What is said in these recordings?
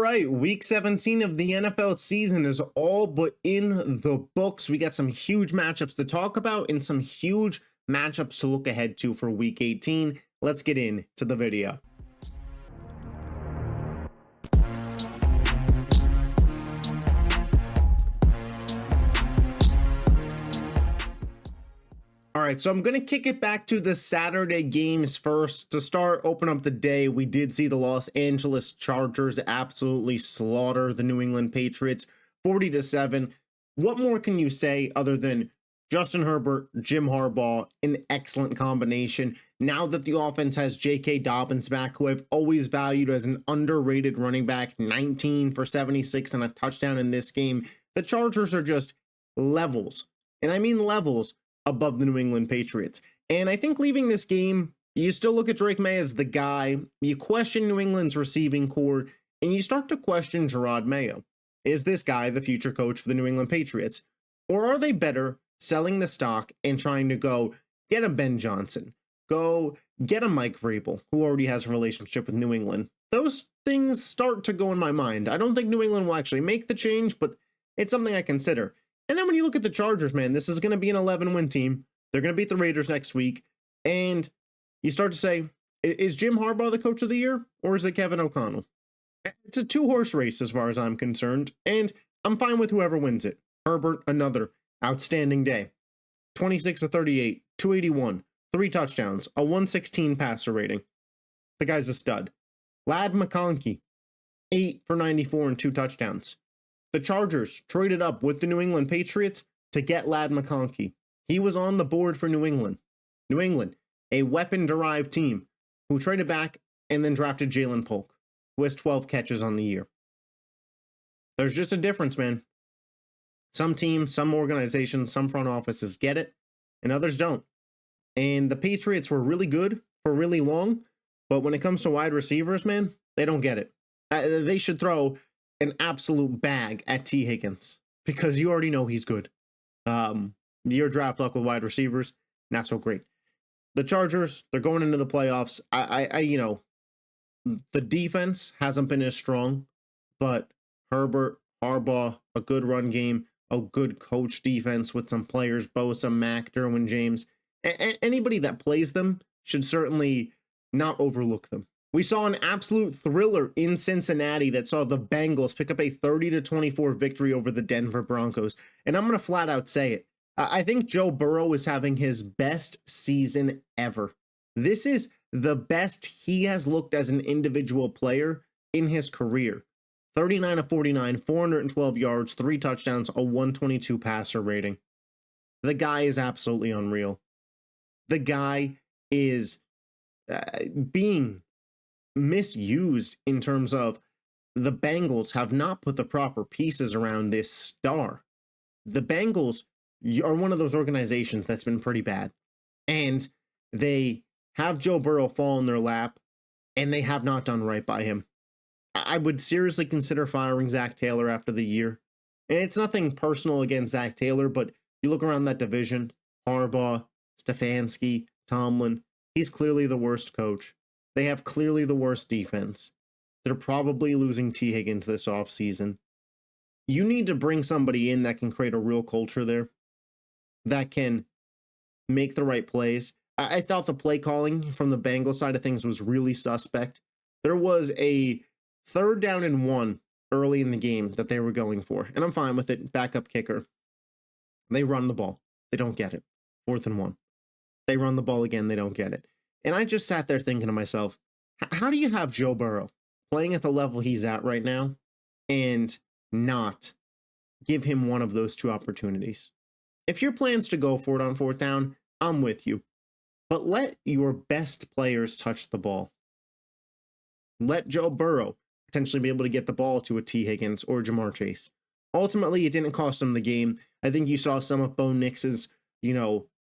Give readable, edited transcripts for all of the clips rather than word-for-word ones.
right, week 17 of the NFL season is all but in the books. We got some huge matchups to talk about and some huge matchups to look ahead to for week 18. Let's get into the video. All right, so I'm going to kick it back to the Saturday games first. To start, open up the day, we did see the Los Angeles Chargers absolutely slaughter the New England Patriots 40-7. What more can you say other than Justin Herbert, Jim Harbaugh, an excellent combination? Now that the offense has J.K. Dobbins back, who I've always valued as an underrated running back, 19 for 76 and a touchdown in this game, the Chargers are just levels, and I mean levels, above the New England Patriots. And I think leaving this game, you still look at Drake May as the guy, you question New England's receiving core, and you start to question Gerard Mayo. Is this guy the future coach for the New England Patriots? Or are they better selling the stock and trying to go get a Ben Johnson, go get a Mike Vrabel, who already has a relationship with New England? Those things start to go in my mind. I don't think New England will actually make the change, but it's something I consider. And then when you look at the Chargers, man, this is going to be an 11-win team. They're going to beat the Raiders next week. And you start to say, is Jim Harbaugh the coach of the year, or is it Kevin O'Connell? It's a two-horse race as far as I'm concerned, and I'm fine with whoever wins it. Herbert, another outstanding day. 26-38, 281, 3 touchdowns, a 116 passer rating. The guy's a stud. Ladd McConkey, 8 for 94 and 2 touchdowns. The Chargers traded up with the New England Patriots to get Ladd McConkey. He was on the board for New England. New England, a weapon-derived team who traded back and then drafted Jalen Polk, who has 12 catches on the year. There's just a difference, man. Some teams, some organizations, some front offices get it, and others don't. And the Patriots were really good for really long, but when it comes to wide receivers, man, they don't get it. They should throw an absolute bag at T. Higgins, because you already know he's good. Your draft luck with wide receivers, not so great. The Chargers, they're going into the playoffs. The defense hasn't been as strong, but Herbert, Harbaugh, a good run game, a good coach defense with some players, Bosa, Mack, Derwin James. Anybody that plays them should certainly not overlook them. We saw an absolute thriller in Cincinnati that saw the Bengals pick up a 30-24 victory over the Denver Broncos. And I'm going to flat out say it. I think Joe Burrow is having his best season ever. This is the best he has looked as an individual player in his career. 39-49, 412 yards, 3 touchdowns, a 122 passer rating. The guy is absolutely unreal. The guy is being misused in terms of the Bengals have not put the proper pieces around this star. The Bengals are one of those organizations that's been pretty bad, and they have Joe Burrow fall in their lap, and they have not done right by him. I would seriously consider firing Zach Taylor after the year, and it's nothing personal against Zach Taylor, but you look around that division, Harbaugh, Stefanski, Tomlin, he's clearly the worst coach. They have clearly the worst defense. They're probably losing T. Higgins this offseason. You need to bring somebody in that can create a real culture there, that can make the right plays. I thought the play calling from the Bengals side of things was really suspect. There was a 3rd down and 1 early in the game that they were going for, and I'm fine with it. Backup kicker. They run the ball. They don't get it. 4th and 1. They run the ball again. They don't get it. And I just sat there thinking to myself, how do you have Joe Burrow playing at the level he's at right now and not give him one of those 2 opportunities? If your plan's to go for it on 4th down, I'm with you. But let your best players touch the ball. Let Joe Burrow potentially be able to get the ball to a T. Higgins or Jamar Chase. Ultimately, it didn't cost him the game. I think you saw some of Bo Nix's,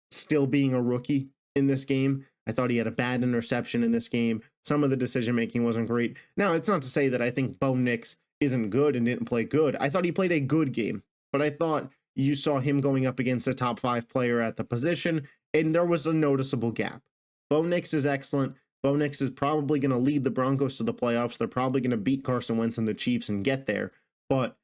still being a rookie in this game. I thought he had a bad interception in this game. Some of the decision-making wasn't great. Now, it's not to say that I think Bo Nix isn't good and didn't play good. I thought he played a good game, but I thought you saw him going up against a top 5 player at the position, and there was a noticeable gap. Bo Nix is excellent. Bo Nix is probably going to lead the Broncos to the playoffs. They're probably going to beat Carson Wentz and the Chiefs and get there. But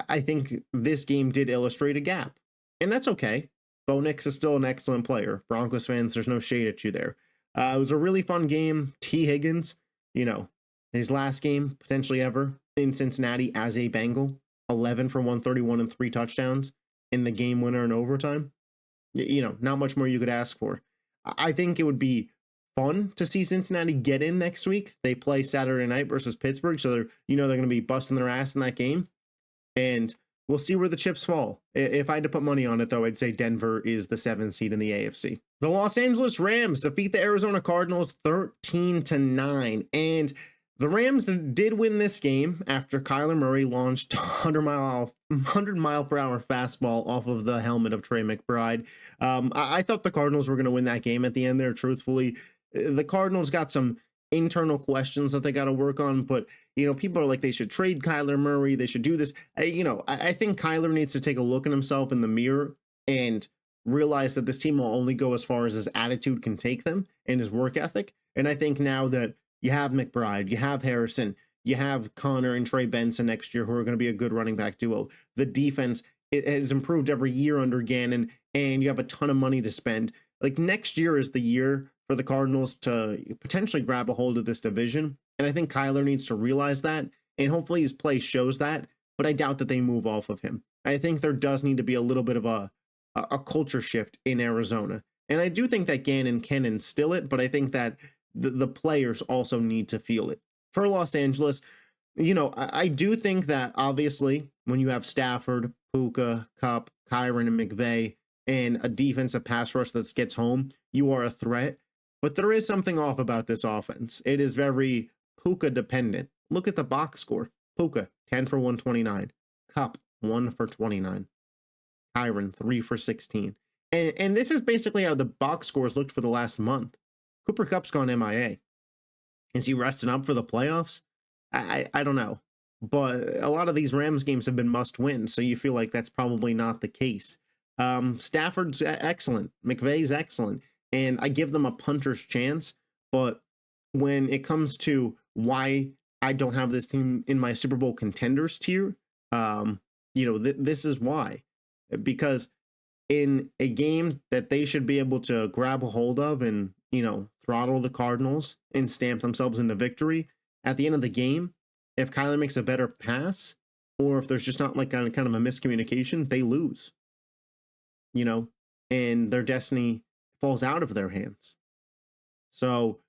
I think this game did illustrate a gap, and that's okay. Bo Nix is still an excellent player. Broncos fans, there's no shade at you there. It was a really fun game. T. Higgins, his last game potentially ever in Cincinnati as a Bengal, 11 for 131 and 3 touchdowns in the game winner in overtime. Not much more you could ask for. I think it would be fun to see Cincinnati get in next week. They play Saturday night versus Pittsburgh, so they're going to be busting their ass in that game. And we'll see where the chips fall. If I had to put money on it, though, I'd say Denver is the 7th seed in the AFC. The Los Angeles Rams defeat the Arizona Cardinals 13-9. And the Rams did win this game after Kyler Murray launched a 100-mile-per-hour fastball off of the helmet of Trey McBride. I thought the Cardinals were going to win that game at the end there, truthfully. The Cardinals got some internal questions that they got to work on, but people are like, they should trade Kyler Murray, they should do this. I think Kyler needs to take a look at himself in the mirror and realize that this team will only go as far as his attitude can take them and his work ethic. And I think now that you have McBride, you have Harrison, you have Connor and Trey Benson next year, who are going to be a good running back duo. The defense, it has improved every year under Gannon, and you have a ton of money to spend. Like, next year is the year for the Cardinals to potentially grab a hold of this division. And I think Kyler needs to realize that, and hopefully his play shows that, but I doubt that they move off of him. I think there does need to be a little bit of a culture shift in Arizona. And I do think that Gannon can instill it, but I think that the players also need to feel it. For Los Angeles, I do think that obviously when you have Stafford, Puka, Kupp, Kyron, and McVay, and a defensive pass rush that gets home, you are a threat. But there is something off about this offense. It is very Puka dependent. Look at the box score. Puka, 10 for 129. Kupp, 1 for 29. Kyron, 3 for 16. And this is basically how the box scores looked for the last month. Cooper Kupp's gone MIA. Is he resting up for the playoffs? I don't know. But a lot of these Rams games have been must win, so you feel like that's probably not the case. Stafford's excellent. McVay's excellent. And I give them a puncher's chance. But when it comes to why I don't have this team in my Super Bowl contenders tier, this is why. Because in a game that they should be able to grab a hold of and, throttle the Cardinals and stamp themselves into victory, at the end of the game, if Kyler makes a better pass, or if there's just not like kind of a miscommunication, they lose. And their destiny falls out of their hands. So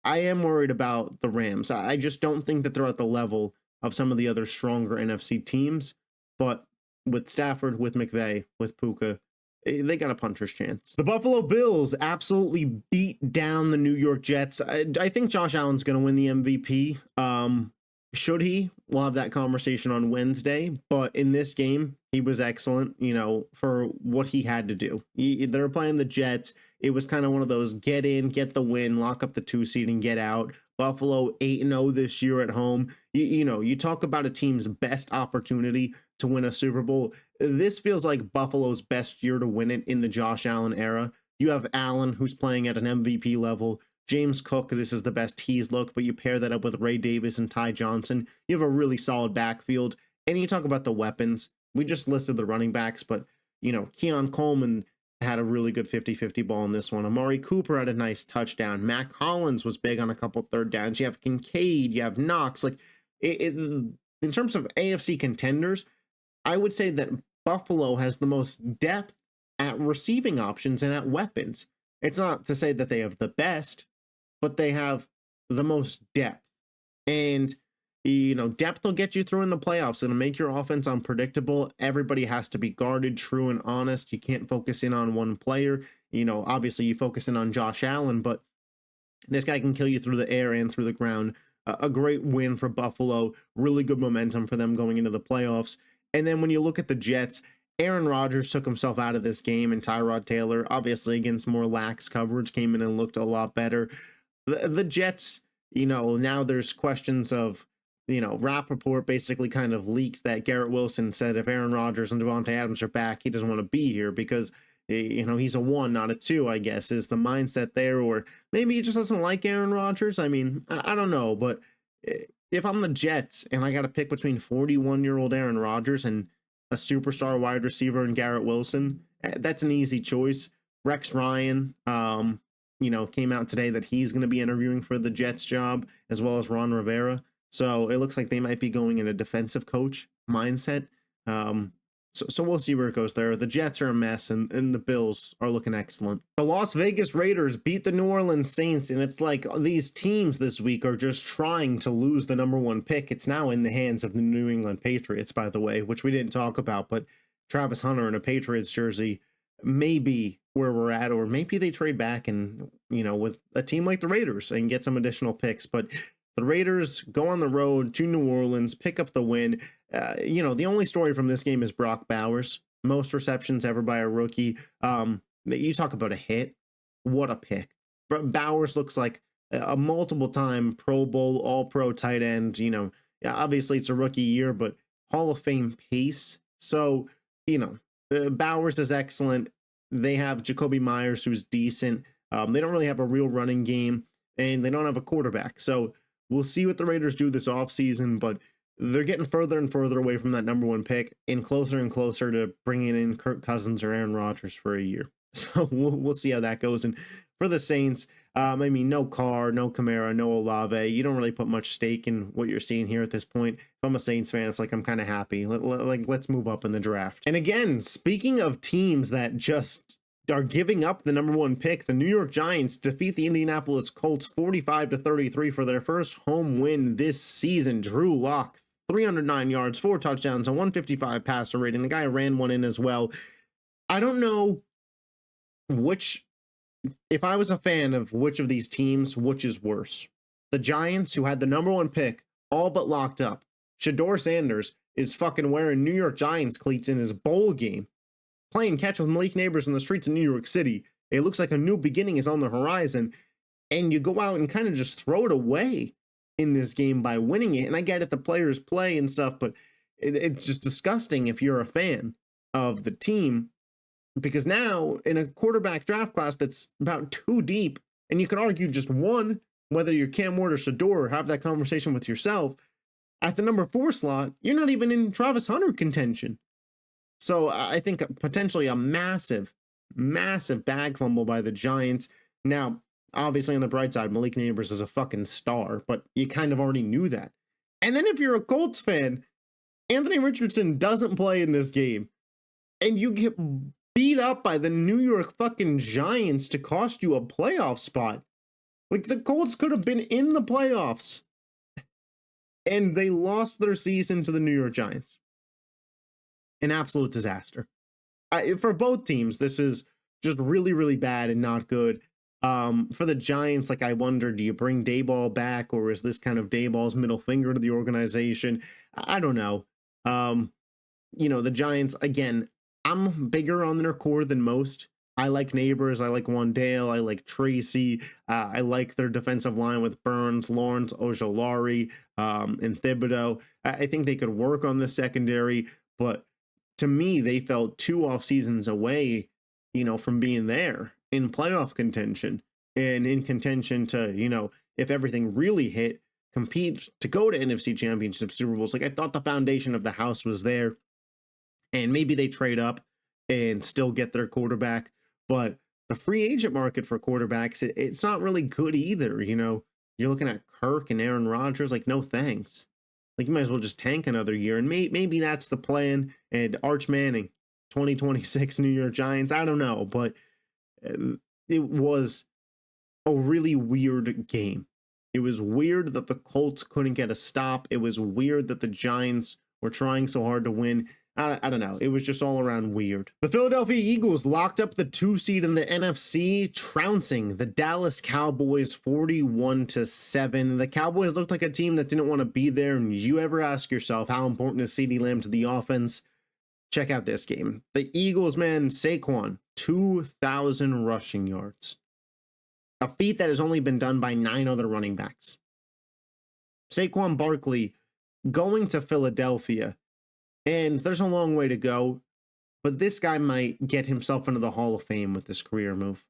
I am worried about the Rams. I just don't think that they're at the level of some of the other stronger NFC teams. But with Stafford, with McVay, with Puka, they got a puncher's chance. The Buffalo Bills absolutely beat down the New York Jets. I think Josh Allen's going to win the MVP. Should he? We'll have that conversation on Wednesday. But in this game, he was excellent, for what he had to do. They were playing the Jets. It was kind of one of those get in, get the win, lock up the 2 seed and get out. Buffalo 8-0 this year at home. You talk about a team's best opportunity to win a Super Bowl. This feels like Buffalo's best year to win it in the Josh Allen era. You have Allen, who's playing at an MVP level. James Cook, this is the best he's looked, but you pair that up with Ray Davis and Ty Johnson. You have a really solid backfield. And you talk about the weapons. We just listed the running backs, but, Keon Coleman had a really good 50-50 ball in this one. Amari Cooper had a nice touchdown. Mac Hollins was big on a couple third downs. You have Kincaid, you have Knox. In terms of AFC contenders, I would say that Buffalo has the most depth at receiving options and at weapons. It's not to say that they have the best, but they have the most depth. And, depth will get you through in the playoffs. It'll make your offense unpredictable. Everybody has to be guarded, true, and honest. You can't focus in on one player. Obviously you focus in on Josh Allen, but this guy can kill you through the air and through the ground. A great win for Buffalo. Really good momentum for them going into the playoffs. And then when you look at the Jets, Aaron Rodgers took himself out of this game, and Tyrod Taylor, obviously against more lax coverage, came in and looked a lot better. The Jets, now there's questions of, Rappaport basically kind of leaked that Garrett Wilson said if Aaron Rodgers and Devontae Adams are back, he doesn't want to be here because He's a 1, not a 2, I guess, is the mindset there. Or maybe he just doesn't like Aaron Rodgers. I mean, I don't know. But if I'm the Jets and I got to pick between 41-year-old Aaron Rodgers and a superstar wide receiver in Garrett Wilson, that's an easy choice. Rex Ryan, came out today that he's going to be interviewing for the Jets job, as well as Ron Rivera. So it looks like they might be going in a defensive coach mindset. So we'll see where it goes there. The Jets are a mess, and the Bills are looking excellent. The Las Vegas Raiders beat the New Orleans Saints, and it's like these teams this week are just trying to lose the number 1 pick. It's now in the hands of the New England Patriots, by the way, which we didn't talk about, but Travis Hunter in a Patriots jersey may be where we're at, or maybe they trade back and, with a team like the Raiders and get some additional picks. But the Raiders go on the road to New Orleans, pick up the win. The only story from this game is Brock Bowers. Most receptions ever by a rookie. You talk about a hit. What a pick. Bowers looks like a multiple-time Pro Bowl, All-Pro tight end. Obviously it's a rookie year, but Hall of Fame pace. So, Bowers is excellent. They have Jacoby Myers, who's decent. They don't really have a real running game, and they don't have a quarterback. So we'll see what the Raiders do this offseason, but they're getting further and further away from that number 1 pick and closer to bringing in Kirk Cousins or Aaron Rodgers for a year. So we'll see how that goes. And for the Saints, no Carr, no Kamara, no Olave. You don't really put much stake in what you're seeing here at this point. If I'm a Saints fan, it's like I'm kind of happy. Let's move up in the draft. And again, speaking of teams that just are giving up the number 1 pick, the New York Giants defeat the Indianapolis Colts 45-33 for their first home win this season. Drew Lock, 309 yards, 4 touchdowns, a 155 passer rating. The guy ran one in as well. I don't know if I was a fan of which of these teams, which is worse. The Giants, who had the number 1 pick, all but locked up. Shador Sanders is fucking wearing New York Giants cleats in his bowl game, playing catch with Malik Neighbors in the streets of New York City. It looks like a new beginning is on the horizon, and you go out and kind of just throw it away in this game by winning it. And I get it, the players play and stuff, but it's just disgusting if you're a fan of the team, because now in a quarterback draft class that's about 2 deep, and you could argue just 1, whether you're Cam Ward or Shador, or have that conversation with yourself, at the number 4 slot, you're not even in Travis Hunter contention. So I think potentially a massive bag fumble by the Giants. Now, obviously on the bright side, Malik Neighbors is a fucking star, but you kind of already knew that. And then if you're a Colts fan, Anthony Richardson doesn't play in this game, and you get beat up by the New York fucking Giants to cost you a playoff spot. Like, the Colts could have been in the playoffs, and they lost their season to the New York Giants. An absolute disaster. For both teams, this is just really, really bad and not good. For the Giants, I wonder, do you bring Daboll back, or is this kind of Daboll's middle finger to the organization? I don't know. The Giants, again, I'm bigger on their core than most. I like Neighbors, I like Wandale, I like Tracy, I like their defensive line with Burns, Lawrence, Ojolari, and Thibodeau. I think they could work on the secondary, but to me, they felt 2 off seasons away, from being there in playoff contention and in contention to, if everything really hit, compete to go to NFC Championship, Super Bowls. I thought the foundation of the house was there, and maybe they trade up and still get their quarterback, but the free agent market for quarterbacks, it's not really good either. You're looking at Kirk and Aaron Rodgers, no thanks. You might as well just tank another year, and maybe that's the plan. And Arch Manning, 2026 New York Giants, I don't know, but it was a really weird game. It was weird that the Colts couldn't get a stop. It was weird that the Giants were trying so hard to win. I don't know. It was just all around weird. The Philadelphia Eagles locked up the 2 seed in the NFC, trouncing the Dallas Cowboys 41-7. The Cowboys looked like a team that didn't want to be there. And you ever ask yourself, how important is CeeDee Lamb to the offense? Check out this game. The Eagles, man, Saquon, 2,000 rushing yards. A feat that has only been done by 9 other running backs. Saquon Barkley going to Philadelphia. And there's a long way to go, but this guy might get himself into the Hall of Fame with this career move.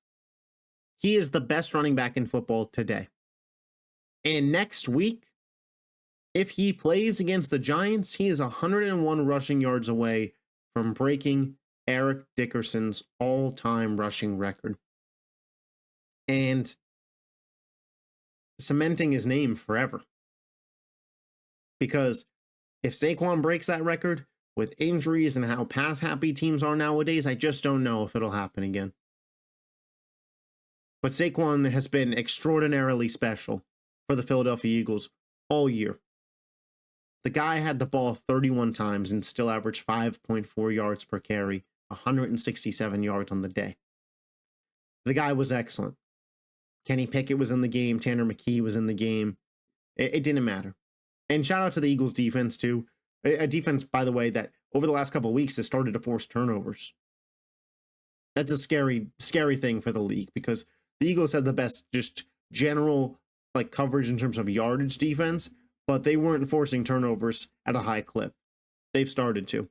He is the best running back in football today. And next week, if he plays against the Giants, he is 101 rushing yards away from breaking Eric Dickerson's all-time rushing record and cementing his name forever. Because if Saquon breaks that record with injuries and how pass-happy teams are nowadays, I just don't know if it'll happen again. But Saquon has been extraordinarily special for the Philadelphia Eagles all year. The guy had the ball 31 times and still averaged 5.4 yards per carry, 167 yards on the day. The guy was excellent. Kenny Pickett was in the game. Tanner McKee was in the game. It didn't matter. And shout out to the Eagles defense too. A defense, by the way, that over the last couple of weeks has started to force turnovers. That's a scary, scary thing for the league because the Eagles had the best just general coverage in terms of yardage defense, but they weren't forcing turnovers at a high clip. They've started to.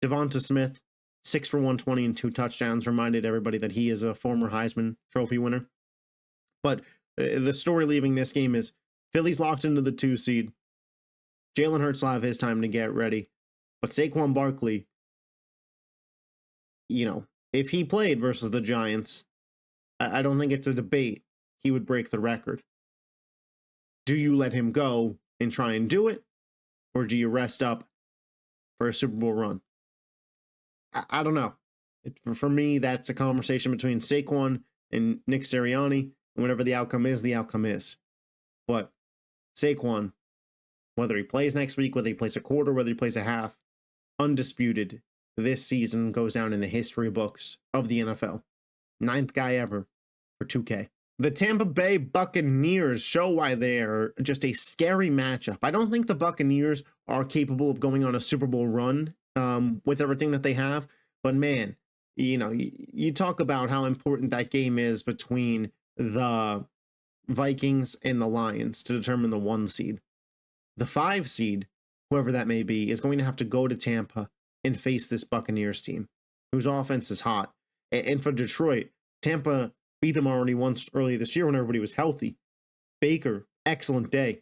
Devonta Smith, 6 for 120 and 2 touchdowns, reminded everybody that he is a former Heisman Trophy winner. But the story leaving this game is Philly's locked into the 2 seed. Jalen Hurts will have his time to get ready. But Saquon Barkley, if he played versus the Giants, I don't think it's a debate. He would break the record. Do you let him go and try and do it? Or do you rest up for a Super Bowl run? I don't know. For me, that's a conversation between Saquon and Nick Sirianni. And whatever the outcome is, the outcome is. But Saquon, whether he plays next week, whether he plays a quarter, whether he plays a half, undisputed, this season goes down in the history books of the NFL. 9th guy ever for 2K. The Tampa Bay Buccaneers show why they're just a scary matchup. I don't think the Buccaneers are capable of going on a Super Bowl run with everything that they have. But man, you talk about how important that game is between the Vikings and the Lions to determine the 1 seed. The 5 seed, whoever that may be, is going to have to go to Tampa and face this Buccaneers team, whose offense is hot. And for Detroit, Tampa beat them already once earlier this year when everybody was healthy. Baker, excellent day.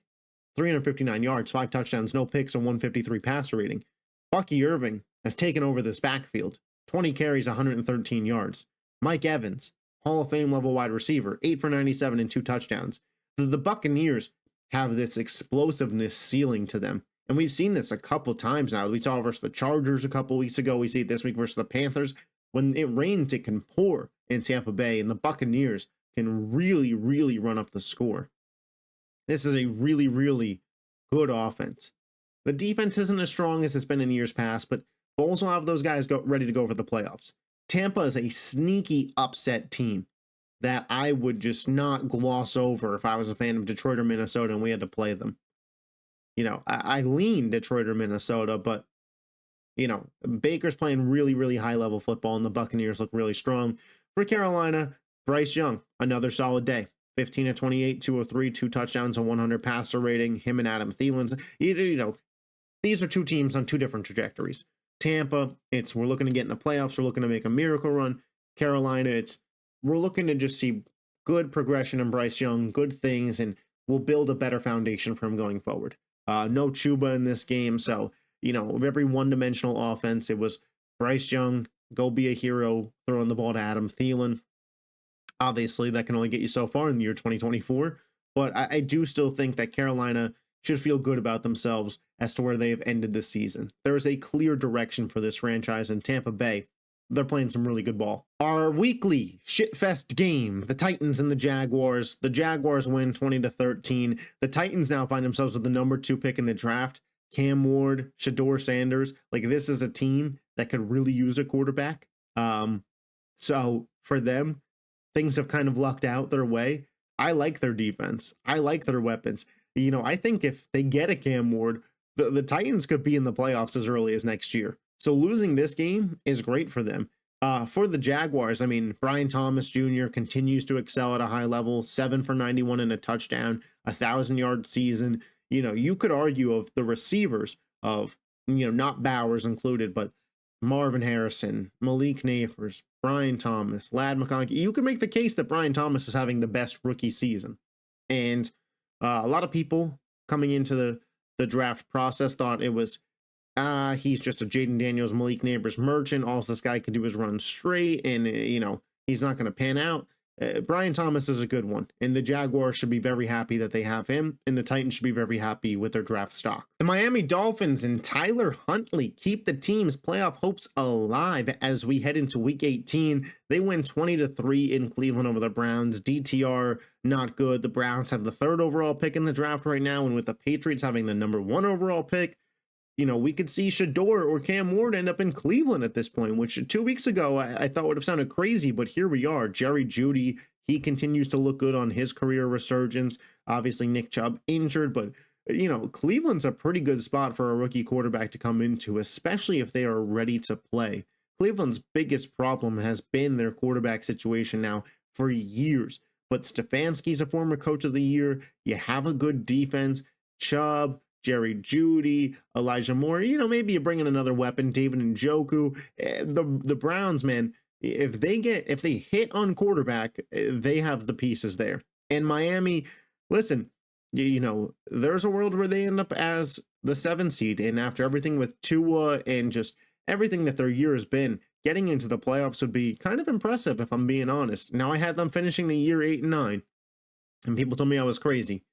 359 yards, 5 touchdowns, no picks, and 153 passer rating. Bucky Irving has taken over this backfield. 20 carries, 113 yards. Mike Evans, Hall of Fame level wide receiver, 8 for 97 and 2 touchdowns. The Buccaneers have this explosiveness ceiling to them. And we've seen this a couple times now. We saw it versus the Chargers a couple weeks ago. We see it this week versus the Panthers. When it rains, it can pour in Tampa Bay, and the Buccaneers can really, really run up the score. This is a really, really good offense. The defense isn't as strong as it's been in years past, but Bowles will have those guys ready to go for the playoffs. Tampa is a sneaky upset team that I would just not gloss over if I was a fan of Detroit or Minnesota and we had to play them. I lean Detroit or Minnesota, but, Baker's playing really, really high-level football, and the Buccaneers look really strong. For Carolina, Bryce Young, another solid day. 15 of 28, 203, 2 touchdowns, and 100 passer rating. Him and Adam Thielen's. These are 2 teams on 2 different trajectories. Tampa, we're looking to get in the playoffs. We're looking to make a miracle run. Carolina, we're looking to just see good progression in Bryce Young, good things, and we'll build a better foundation for him going forward. No Chuba in this game, so, every one-dimensional offense, it was Bryce Young, go be a hero, throwing the ball to Adam Thielen. Obviously, that can only get you so far in the year 2024, but I do still think that Carolina should feel good about themselves as to where they have ended this season. There is a clear direction for this franchise, in Tampa Bay, they're playing some really good ball. Our weekly shitfest game, the Titans and the Jaguars. The Jaguars win 20-13. The Titans now find themselves with the number 2 pick in the draft. Cam Ward, Shador Sanders. This is a team that could really use a quarterback. So for them, things have kind of lucked out their way. I like their defense. I like their weapons. I think if they get a Cam Ward, the Titans could be in the playoffs as early as next year. So losing this game is great for them. For the Jaguars, Brian Thomas Jr. continues to excel at a high level, 7 for 91 and a touchdown, 1,000-yard season. You could argue of the receivers of, not Bowers included, but Marvin Harrison, Malik Neighbors, Brian Thomas, Lad McConkey. You could make the case that Brian Thomas is having the best rookie season. And a lot of people coming into the draft process thought it was, he's just a Jaden Daniels, Malik Neighbors merchant. All this guy can do is run straight, and, he's not going to pan out. Brian Thomas is a good one, and the Jaguars should be very happy that they have him, and the Titans should be very happy with their draft stock. The Miami Dolphins and Tyler Huntley keep the team's playoff hopes alive as we head into Week 18. They win 20-3 in Cleveland over the Browns. DTR, not good. The Browns have the 3rd overall pick in the draft right now, and with the Patriots having the number 1 overall pick, we could see Shador or Cam Ward end up in Cleveland at this point, which 2 weeks ago I thought would have sounded crazy, but here we are. Jerry Jeudy, he continues to look good on his career resurgence. Obviously, Nick Chubb injured, but, Cleveland's a pretty good spot for a rookie quarterback to come into, especially if they are ready to play. Cleveland's biggest problem has been their quarterback situation now for years, but Stefanski's a former coach of the year. You have a good defense. Chubb, Jerry Jeudy, Elijah Moore, maybe you bring in another weapon, David Njoku. The Browns, man, if they hit on quarterback, they have the pieces there. And Miami, listen, there's a world where they end up as the 7 seed, and after everything with Tua and just everything that their year has been, getting into the playoffs would be kind of impressive, if I'm being honest. Now, I had them finishing the year 8-9, and people told me I was crazy.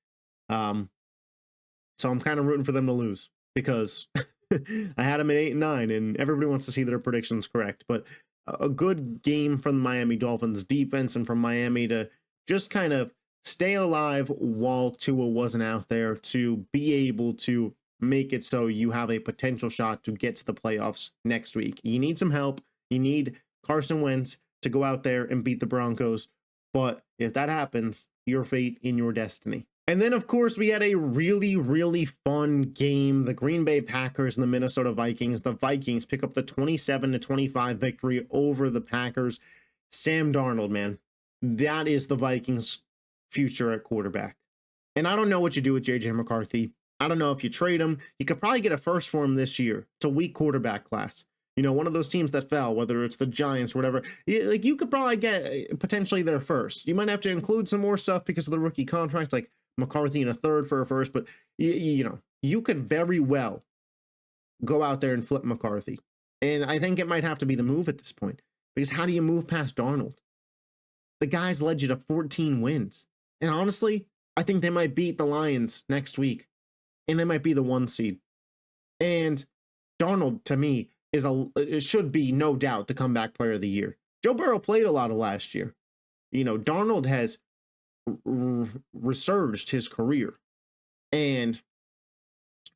So I'm kind of rooting for them to lose because I had them at 8-9, and everybody wants to see their predictions correct. But a good game from the Miami Dolphins defense and from Miami to just kind of stay alive while Tua wasn't out there, to be able to make it so you have a potential shot to get to the playoffs next week. You need some help. You need Carson Wentz to go out there and beat the Broncos. But if that happens, your fate in your destiny. And then, of course, we had a really, really fun game. The Green Bay Packers and the Minnesota Vikings. The Vikings pick up the 27-25 victory over the Packers. Sam Darnold, man, that is the Vikings' future at quarterback. And I don't know what you do with J.J. McCarthy. I don't know if you trade him. You could probably get a first for him this year. It's a weak quarterback class. One of those teams that fell, whether it's the Giants or whatever, you could probably get potentially their first. You might have to include some more stuff because of the rookie contract, like McCarthy in a 3rd for a first, but you could very well go out there and flip McCarthy. And I think it might have to be the move at this point, because how do you move past Darnold? The guy's led you to 14 wins. And honestly, I think they might beat the Lions next week, and they might be the 1 seed. And Darnold, to me, it should be no doubt the comeback player of the year. Joe Burrow played a lot of last year. Darnold has resurged his career and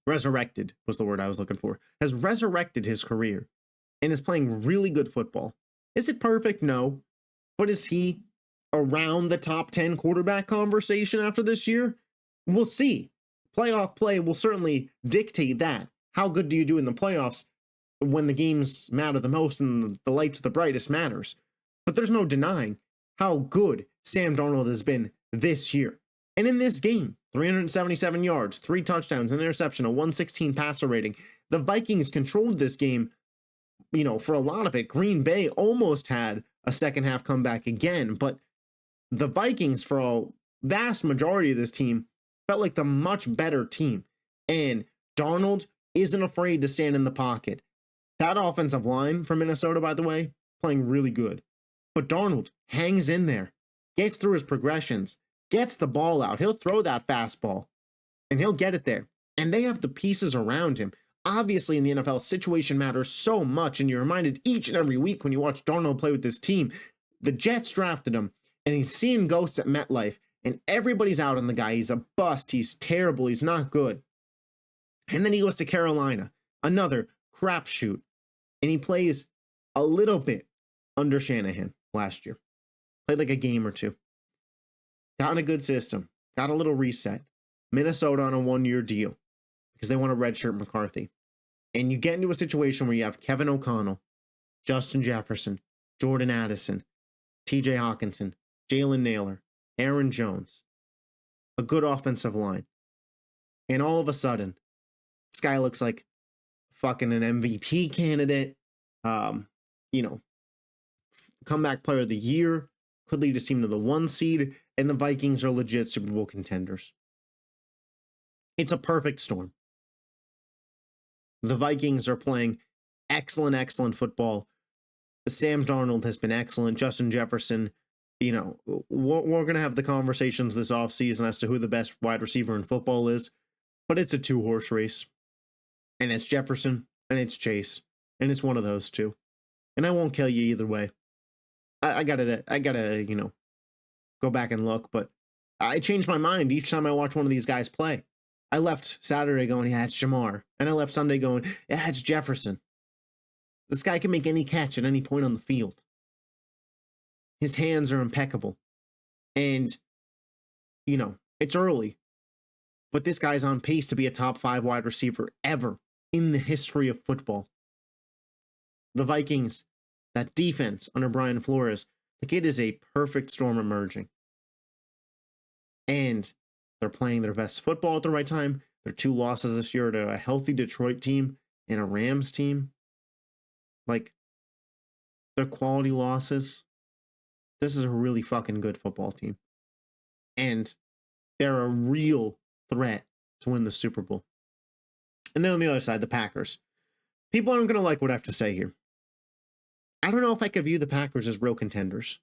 resurrected was the word I was looking for, has resurrected his career and is playing really good football. Is it perfect? No. But is he around the top 10 quarterback conversation after this year? We'll see. Playoff play will certainly dictate that. How good do you do in the playoffs when the games matter the most and the lights are the brightest matters? But there's no denying how good Sam Darnold has been this year. And in this game, 377 yards, 3 touchdowns, an interception, a 116 passer rating. The Vikings controlled this game, for a lot of it. Green Bay almost had a second half comeback again, but the Vikings, for a vast majority of this team, felt like the much better team. And Darnold isn't afraid to stand in the pocket. That offensive line from Minnesota, by the way, playing really good. But Darnold hangs in there, gets through his progressions, gets the ball out. He'll throw that fastball, and he'll get it there. And they have the pieces around him. Obviously, in the NFL, situation matters so much, and you're reminded each and every week when you watch Darnold play with this team. The Jets drafted him, and he's seeing ghosts at MetLife, and everybody's out on the guy. He's a bust. He's terrible. He's not good. And then he goes to Carolina, another crapshoot, and he plays a little bit under Shanahan last year. Played like a game or two. Got in a good system. Got a little reset. Minnesota on a 1-year deal because they want to redshirt McCarthy. And you get into a situation where you have Kevin O'Connell, Justin Jefferson, Jordan Addison, TJ Hawkinson, Jalen Naylor, Aaron Jones, a good offensive line. And all of a sudden, this guy looks like fucking an MVP candidate. um, you know, comeback player of the year, could lead his team to the 1 seed, and the Vikings are legit Super Bowl contenders. It's a perfect storm. The Vikings are playing excellent football. Sam Darnold has been excellent. Justin Jefferson, we're going to have the conversations this offseason as to who the best wide receiver in football is, but it's a 2-horse race. And it's Jefferson and it's Chase, and it's one of those two. And I won't kill you either way. I gotta, go back and look, but I change my mind each time I watch one of these guys play. I left Saturday going, yeah, it's Jamar. And I left Sunday going, yeah, it's Jefferson. This guy can make any catch at any point on the field. His hands are impeccable. And, it's early. But this guy's on pace to be a top 5 wide receiver ever in the history of football. The Vikings, that defense under Brian Flores, it is a perfect storm emerging. And they're playing their best football at the right time. Their 2 losses this year to a healthy Detroit team and a Rams team. They're quality losses. This is a really fucking good football team. And they're a real threat to win the Super Bowl. And then on the other side, the Packers. People aren't going to like what I have to say here. I don't know if I could view the Packers as real contenders.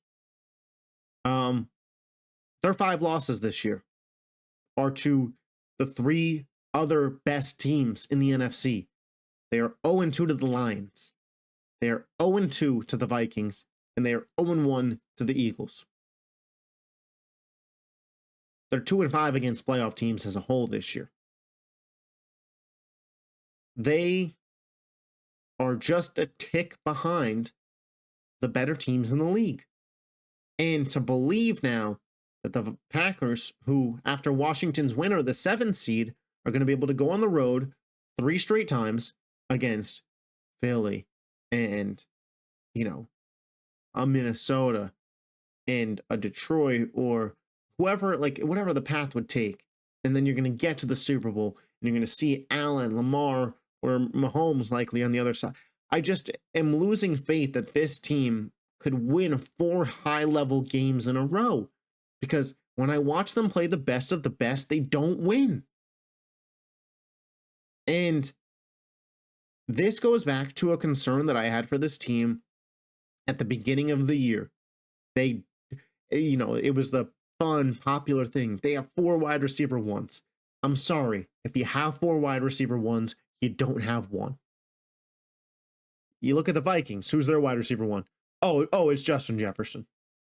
Their 5 losses this year are to the 3 other best teams in the NFC. They are 0-2 to the Lions. They are 0-2 to the Vikings. And they are 0-1 to the Eagles. They're 2-5 against playoff teams as a whole this year. They are just a tick behind the better teams in the league. And to believe now that the Packers, who after Washington's win are the 7th seed, are going to be able to go on the road 3 straight times against Philly and, a Minnesota and a Detroit or whoever, whatever the path would take. And then you're going to get to the Super Bowl and you're going to see Allen, Lamar, or Mahomes likely on the other side. I just am losing faith that this team could win 4 high-level games in a row. Because when I watch them play the best of the best, they don't win. And this goes back to a concern that I had for this team at the beginning of the year. They, it was the fun, popular thing. They have 4 wide receiver ones. I'm sorry. If you have 4 wide receiver ones, you don't have one. You look at the Vikings. Who's their wide receiver one? Oh, it's Justin Jefferson.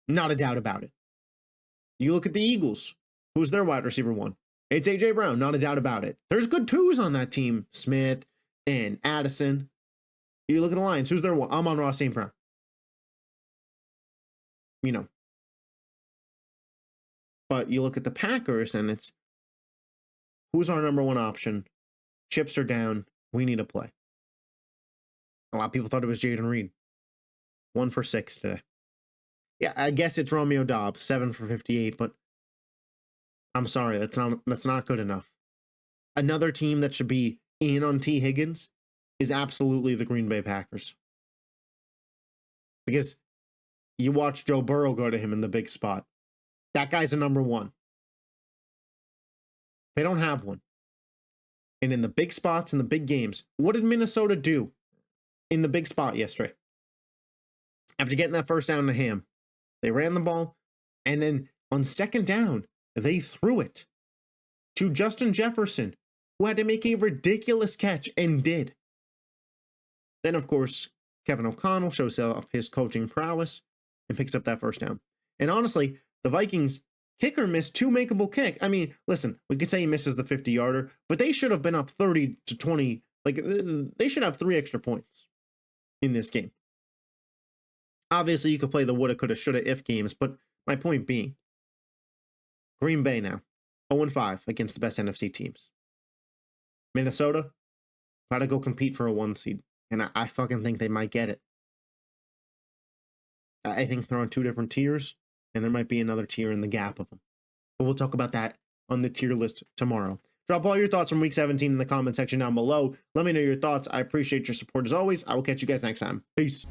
Not a doubt about it. You look at the Eagles. Who's their wide receiver one? It's A.J. Brown. Not a doubt about it. There's good 2s on that team. Smith and Addison. You look at the Lions. Who's their one? Amon-Ra St. Brown. But you look at the Packers and it's, who's our number 1 option? Chips are down. We need to play. A lot of people thought it was Jaden Reed. 1 for 6 today. Yeah, I guess it's Romeo Doubs, 7 for 58, but I'm sorry, that's not good enough. Another team that should be in on T. Higgins is absolutely the Green Bay Packers. Because you watch Joe Burrow go to him in the big spot. That guy's a number 1. They don't have one. And in the big spots, in the big games, what did Minnesota do in the big spot yesterday? After getting that first down to Ham, they ran the ball, and then on 2nd down, they threw it to Justin Jefferson, who had to make a ridiculous catch and did. Then, of course, Kevin O'Connell shows off his coaching prowess and picks up that first down. And honestly, the Vikings kicker missed 2 makeable kick. I mean, listen, we could say he misses the 50-yarder, but they should have been up 30-20. They should have 3 extra points in this game. Obviously, you could play the woulda, coulda, shoulda, if games, but my point being, Green Bay now, 0-5 against the best NFC teams. Minnesota, got to go compete for a 1 seed, and I fucking think they might get it. I think they're on 2 different tiers, and there might be another tier in the gap of them. But we'll talk about that on the tier list tomorrow. Drop all your thoughts from week 17 in the comment section down below. Let me know your thoughts. I appreciate your support as always. I will catch you guys next time. Peace.